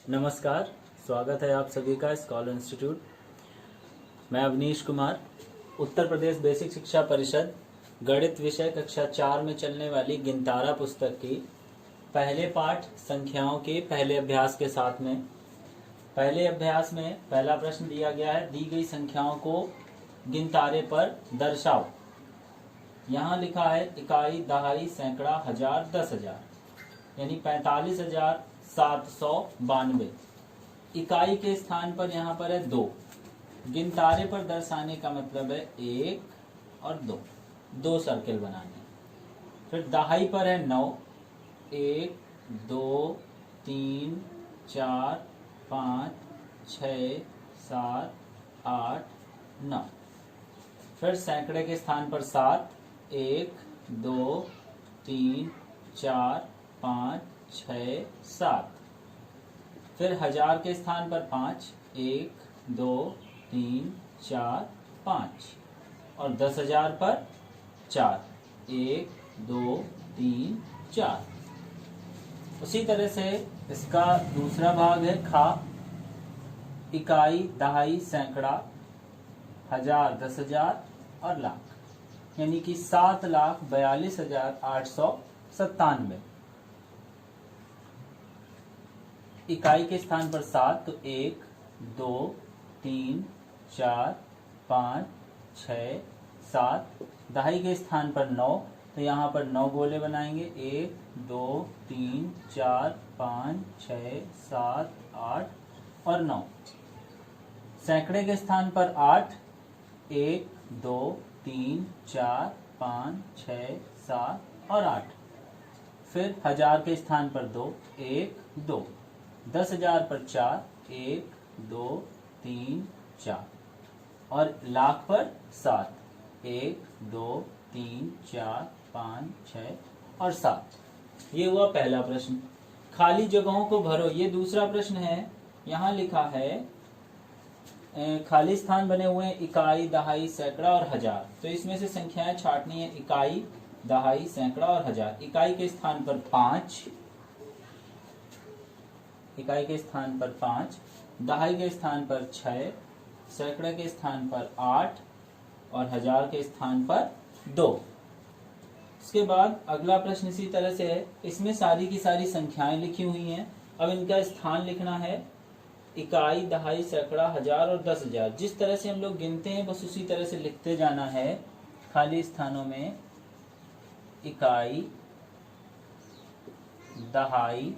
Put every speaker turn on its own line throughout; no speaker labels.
नमस्कार, स्वागत है आप सभी का स्कॉलर इंस्टीट्यूट। मैं अवनीश कुमार, उत्तर प्रदेश बेसिक शिक्षा परिषद गणित विषय कक्षा 4 में चलने वाली गिनतारा पुस्तक की पहले पाठ संख्याओं के पहले अभ्यास के साथ में पहले अभ्यास में पहला प्रश्न दिया गया है, दी गई संख्याओं को गिनतारे पर दर्शाओ। यहाँ लिखा है इकाई, दहाई, सैकड़ा, हजार, 10,000 यानी 45,792। इकाई के स्थान पर यहाँ पर है 2। गिनतारे पर दर्शाने का मतलब है 1 और 2, 2 सर्किल बनाने। फिर दहाई पर है 9, 1 2 3 4 5 6 7 8 9। फिर सैकड़े के स्थान पर 7, 1 2 3 4 5 6 7। फिर हजार के स्थान पर 5, 1 2 3 4 5। और 10,000 पर 4, 1 2 3 4। उसी तरह से इसका दूसरा भाग है खा, इकाई, दहाई, सैकड़ा, हजार, 10,000 और लाख, यानी कि 7,42,897। इकाई के स्थान पर 7 तो 1 2 3 4 5 6 7। दहाई के स्थान पर 9 तो यहाँ पर 9 गोले बनाएंगे, 1 2 3 4 5 6 7 8 और 9। सैकड़े के स्थान पर 8, 1 2 3 4 5 6 7 और 8। फिर हजार के स्थान पर 2, 1 2। 10,000 पर 4, 1 2 3 4। और लाख पर 7, 1 2 3 4 5 6 और 7। ये हुआ पहला प्रश्न। खाली जगहों को भरो, ये दूसरा प्रश्न है। यहाँ लिखा है खाली स्थान बने हुए हैं इकाई, दहाई, सैकड़ा और हजार। तो इसमें से संख्याएं छांटनी है, इकाई, दहाई, सैकड़ा और हजार। इकाई के स्थान पर 5, इकाई के स्थान पर 5, दहाई के स्थान पर 6, सैकड़े के स्थान पर 8 और हजार के स्थान पर 2। इसके बाद अगला प्रश्न इसी तरह से है। इसमें सारी की सारी संख्याएं लिखी हुई हैं। अब इनका स्थान लिखना है, इकाई, दहाई, सैकड़ा, हजार और 10,000। जिस तरह से हम लोग गिनते हैं बस उसी तरह से लिखते जाना है। खाली स्थानों में इकाई, दहाई,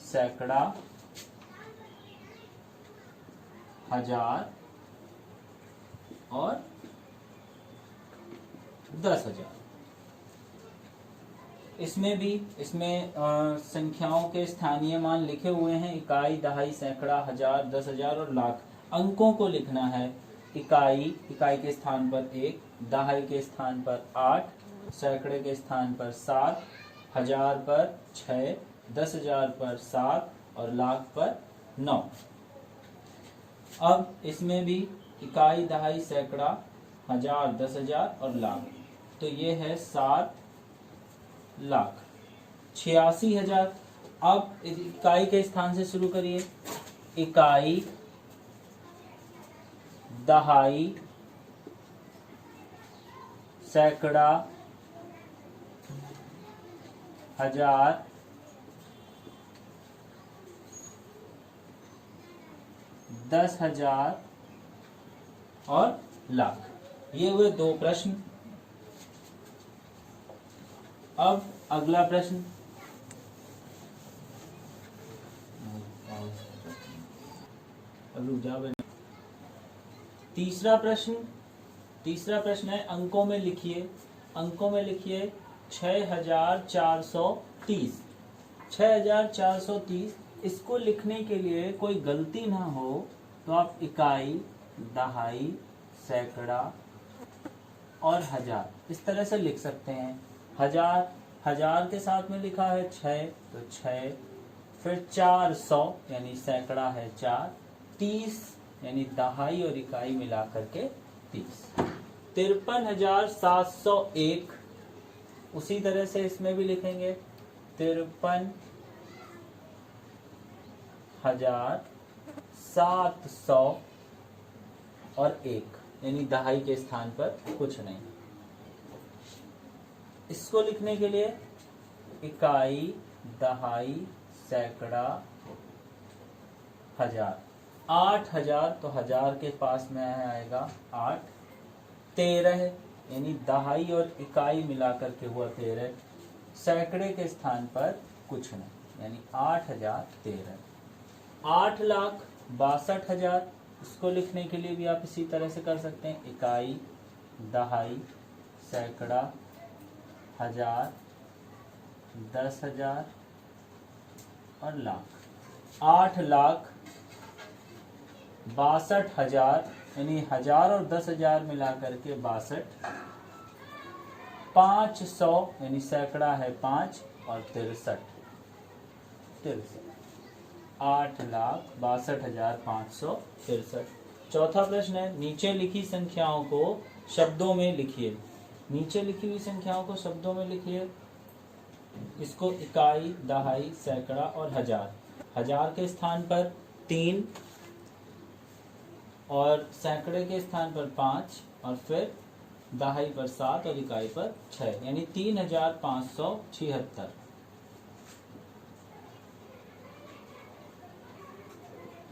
सैकड़ा, हजार और 10,000। इसमें संख्याओं के स्थानीय मान लिखे हुए हैं, इकाई, दहाई, सैकड़ा, हजार, 10,000 और लाख। अंकों को लिखना है, इकाई के स्थान पर 1, दहाई के स्थान पर 8, सैकड़े के स्थान पर 7, हजार पर 6, 10,000 पर 7 और लाख पर 9। अब इसमें भी इकाई, दहाई, सैकड़ा, हजार, 10,000 और लाख। तो ये है 7 लाख 86,000। अब इकाई के स्थान से शुरू करिए, इकाई, दहाई, सैकड़ा, हजार, 10,000 और लाख। ये हुए 2 प्रश्न। अब अगला प्रश्न, तीसरा प्रश्न है अंकों में लिखिए। 6,430। 6,430 इसको लिखने के लिए कोई गलती ना हो तो आप इकाई, दहाई, सैकड़ा और हजार इस तरह से लिख सकते हैं। हजार के साथ में लिखा है 6 तो 6। फिर 400 यानी सैकड़ा है 4, 30 यानी दहाई और इकाई मिलाकर के 30। 53,701। उसी तरह से इसमें भी लिखेंगे 53,701। 700 और 1, यानी दहाई के स्थान पर कुछ नहीं। इसको लिखने के लिए इकाई, दहाई, सैकड़ा, हजार। 8000 तो हजार के पास में आएगा 8। 13 यानी दहाई और इकाई मिलाकर के हुआ 13। सैकड़े के स्थान पर कुछ नहीं, यानी 8013। 8,62,000, इसको लिखने के लिए भी आप इसी तरह से कर सकते हैं। इकाई, दहाई, सैकड़ा, हजार, 10,000 और लाख। 8,62,000 यानी हजार और 10,000 मिलाकर के 62। 500 यानी सैकड़ा है 5 और 63। 8,62,563। चौथा प्रश्न है, नीचे लिखी संख्याओं को शब्दों में लिखिए। नीचे लिखी हुई संख्याओं को शब्दों में लिखिए। इसको इकाई, दहाई, सैकड़ा और हजार। हजार के स्थान पर 3 और सैकड़े के स्थान पर 5 और फिर दहाई पर 7 और इकाई पर 6, यानी 3,576।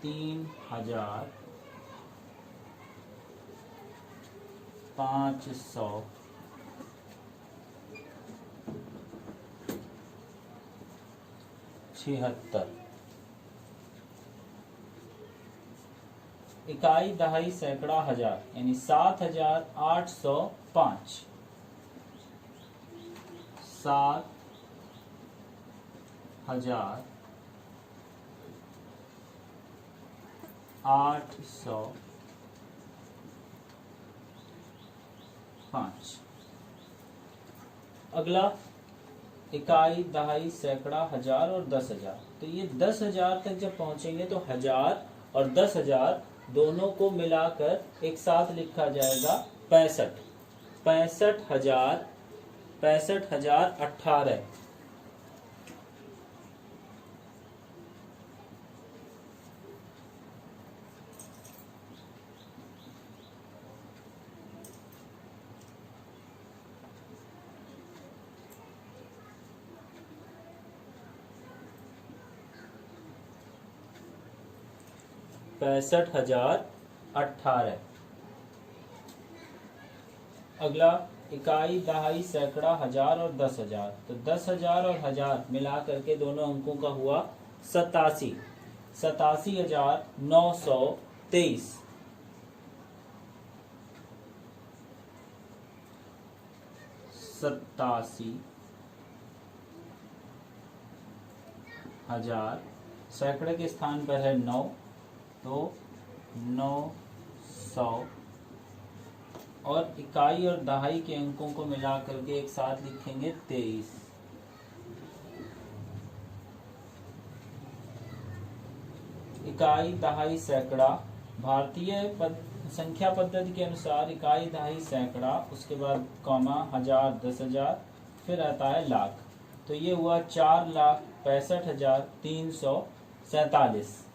3,576। इकाई, दहाई, सैकड़ा, हजार, यानी 7,805। 7,805। अगला इकाई, दहाई, सैकड़ा, हजार और 10,000। तो ये 10,000 तक जब पहुंचेंगे तो हजार और 10,000 दोनों को मिलाकर एक साथ लिखा जाएगा 65। 65,000, 65,018। पैंसठ हजार 18। अगला इकाई, दहाई, सैकड़ा, हजार और 10,000। तो 10,000 और हजार मिला करके दोनों अंकों का हुआ 87। 87,923। 87,000 सैकड़े के स्थान पर है 9, तो 900 और इकाई और दहाई के अंकों को मिला करके एक साथ लिखेंगे 23। इकाई, दहाई, सैकड़ा। भारतीय संख्या पद्धति के अनुसार इकाई, दहाई, सैकड़ा, उसके बाद कॉमा, हजार, 10,000, फिर आता है लाख। तो ये हुआ 4,65,347।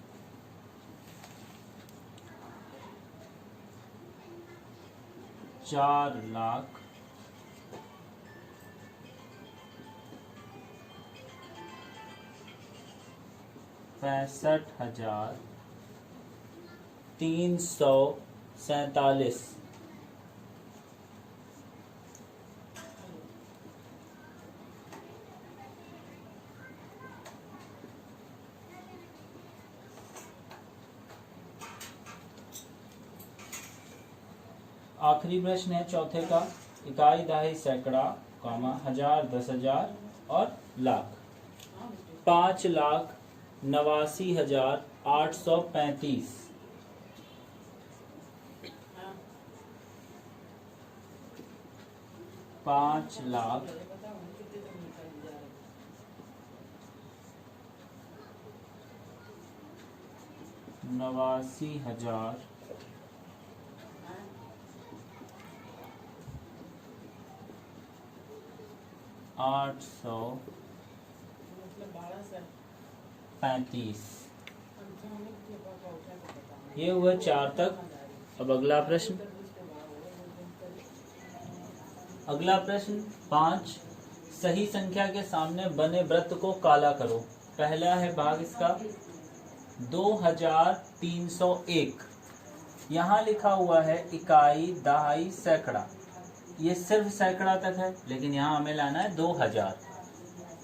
4,65,347। आखिरी प्रश्न है चौथे का, इकाई, दहाई, सैकड़ा, कॉमा, हजार, 10,000 और लाख। 5,89,835। 5,89,000 835। ये हुआ 4 तक। अब अगला प्रश्न 5, सही संख्या के सामने बने वृत्त को काला करो। पहला है भाग इसका 2301। यहाँ लिखा हुआ है इकाई, दहाई, सैकड़ा। ये सिर्फ सैकड़ा तक है, लेकिन यहाँ हमें लाना है 2000।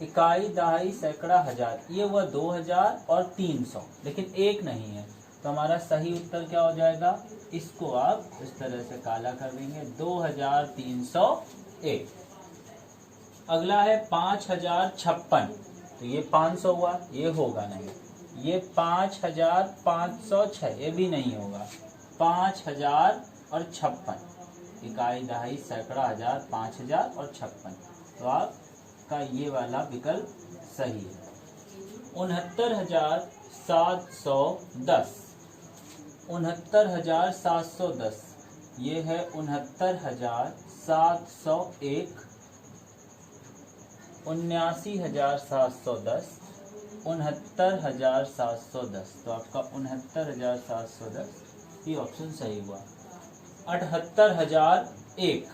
इकाई, दहाई, सैकड़ा, हजार, ये हुआ 2000 और 300, लेकिन एक नहीं है। तो हमारा सही उत्तर क्या हो जाएगा? इसको आप इस तरह से काला कर देंगे, 2301। अगला है 5056। तो ये 500 हुआ, ये होगा नहीं। ये 5506, ये भी नहीं होगा। 5000 और 56, इकाई, दहाई, सैकड़ा, हजार, 5000 और 56। तो आपका ये वाला विकल्प सही है। 69,710, 69,710, ये है 69,701, 79,710, 69,710। तो आपका 69,710 ये ऑप्शन सही हुआ। 78,001,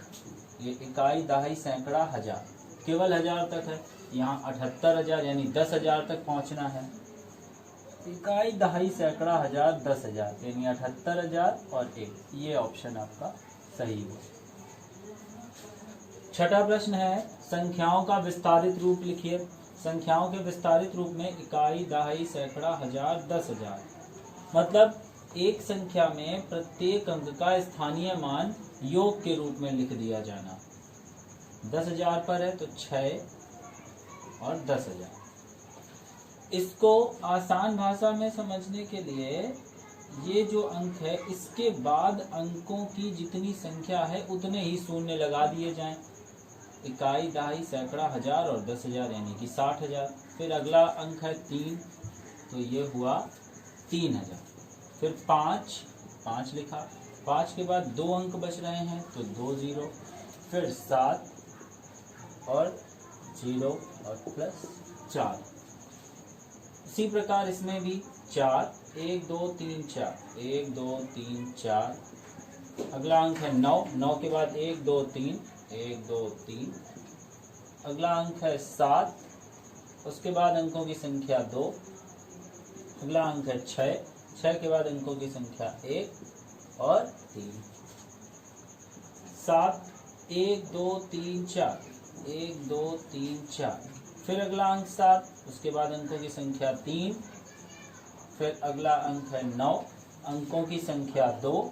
ये इकाई, दहाई, सैकड़ा, हजार, केवल 1000 तक है। यहाँ 78,000 यानी 10,000 तक पहुँचना है। इकाई, दहाई, सैकड़ा, हजार, 10,000 यानी 78,000 और 1, ये ऑप्शन आपका सही हुआ। छठा प्रश्न है संख्याओं का विस्तारित रूप लिखिए। संख्याओं के विस्तारित रूप में इकाई, दहाई, सैकड़ा, हजार, 10,000। मतलब एक संख्या में प्रत्येक अंक का स्थानीय मान योग के रूप में लिख दिया जाना। 10,000 पर है तो 6 और 10,000। इसको आसान भाषा में समझने के लिए ये जो अंक है इसके बाद अंकों की जितनी संख्या है उतने ही शून्य लगा दिए जाएं। इकाई, दहाई, सैकड़ा, हजार और 10,000 यानी कि 60,000। फिर अगला अंक है 3, तो ये हुआ 3,000। फिर 5 लिखा। 5 के बाद 2 अंक बच रहे हैं तो 2 0। फिर 7 और 0 और प्लस 4। इसी प्रकार इसमें भी 4, 1 2 3 4, 1 2 3 4। अगला अंक है 9 के बाद 1 2 3, 1 2 3। अगला अंक है 7, उसके बाद अंकों की संख्या 2। अगला अंक है 6 के बाद अंकों की संख्या 1 और 3। 7 1 2 3 4, 1 2 3 4। फिर अगला अंक 7, उसके बाद अंकों की संख्या 3। फिर अगला अंक है 9, अंकों की संख्या 2।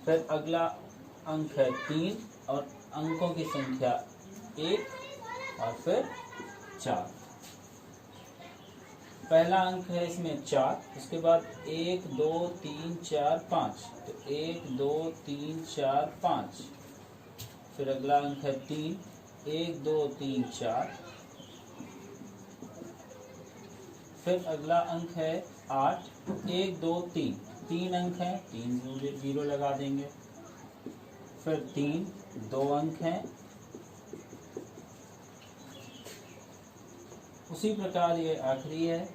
फिर अगला अंक है 3 और अंकों की संख्या 1 और फिर 4। पहला अंक है इसमें 4, उसके बाद 1 2 3 4 5, तो 1 2 3 4 5। फिर अगला अंक है 3, 1 2 3 4। फिर अगला अंक है 8, 1 2 3, 3 अंक हैं, 3 0 लगा देंगे। फिर 3, 2 अंक हैं। उसी प्रकार ये आखिरी है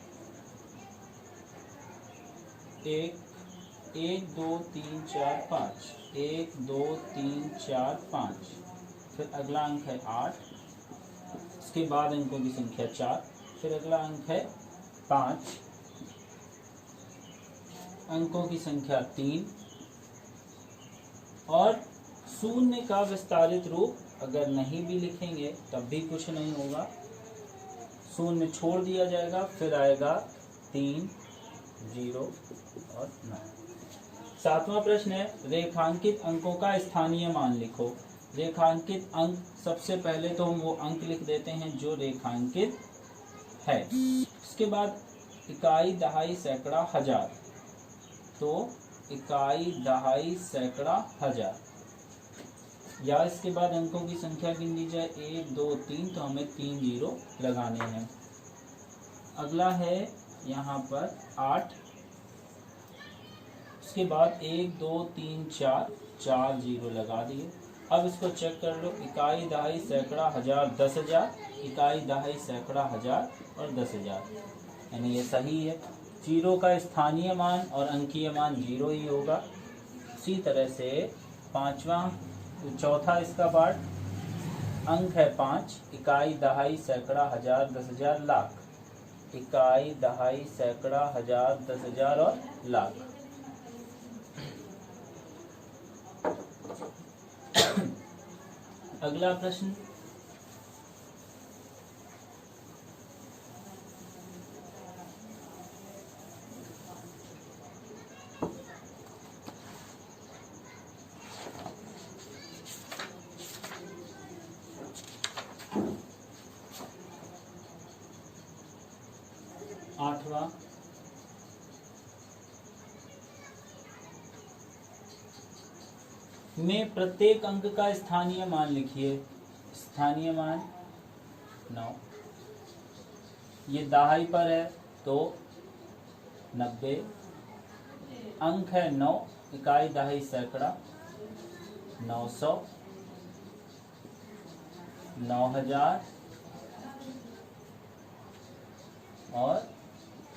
1 2 3 4 5, 1 2 3 4 5। फिर अगला अंक है 8, इसके बाद अंकों की संख्या 4। फिर अगला अंक है 5, अंकों की संख्या 3 और शून्य का विस्तारित रूप अगर नहीं भी लिखेंगे तब भी कुछ नहीं होगा, शून्य छोड़ दिया जाएगा। फिर आएगा 3 0 और 9। सातवां प्रश्न है रेखांकित अंकों का स्थानीय मान लिखो। रेखांकित अंक, सबसे पहले तो हम वो अंक लिख देते हैं जो रेखांकित है। उसके बाद इकाई, दहाई, सैकड़ा, हजार, तो इकाई, दहाई, सैकड़ा, हजार। या इसके बाद अंकों की संख्या गिन ली जाए 1 2 3, तो हमें 3 0 लगाने हैं। अगला है यहाँ पर 8, उसके बाद 1 2 3 4, 4 0 लगा दिए। अब इसको चेक कर लो, इकाई, दहाई, सैकड़ा, हजार, 10,000, इकाई, दहाई, सैकड़ा, हजार और 10,000 यानी ये सही है। जीरो का स्थानीय मान और अंकीय मान 0 ही होगा। उसी तरह से चौथा इसका पार्ट, अंक है 5, इकाई, दहाई, सैकड़ा, हजार, 10,000, लाख। इकाई, दहाई, सैकड़ा, हजार, 10,000 और लाख। अगला प्रश्न, आठवां, में प्रत्येक अंक का स्थानीय मान लिखिए। स्थानीय मान 9, ये दहाई पर है तो 90, अंक है 9, इकाई, दहाई, सैकड़ा, 900, 9,000 और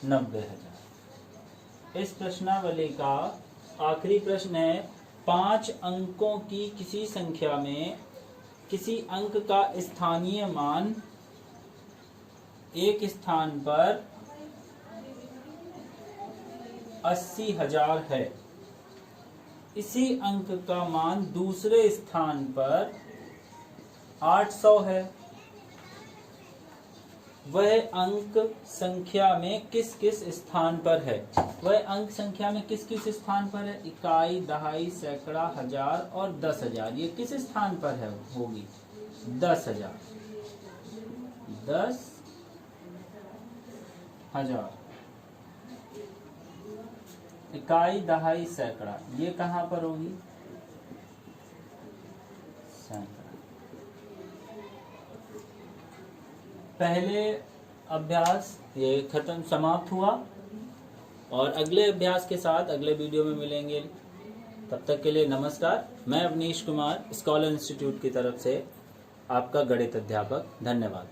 90,000। इस प्रश्नावली का आखिरी प्रश्न है, 5 अंकों की किसी संख्या में किसी अंक का स्थानीय मान एक स्थान पर 80,000 है, इसी अंक का मान दूसरे स्थान पर 800 है, वह अंक संख्या में किस किस स्थान पर है? वह अंक संख्या में किस किस स्थान पर है? इकाई, दहाई, सैकड़ा, हजार और 10,000। ये किस स्थान पर है? होगी 10,000। 10,000 इकाई, दहाई, सैकड़ा, ये कहां पर होगी? सैकड़ा। पहले अभ्यास ये खत्म समाप्त हुआ और अगले अभ्यास के साथ अगले वीडियो में मिलेंगे। तब तक के लिए नमस्कार। मैं अवनीश कुमार, स्कॉलर इंस्टीट्यूट की तरफ से आपका गणित अध्यापक। धन्यवाद।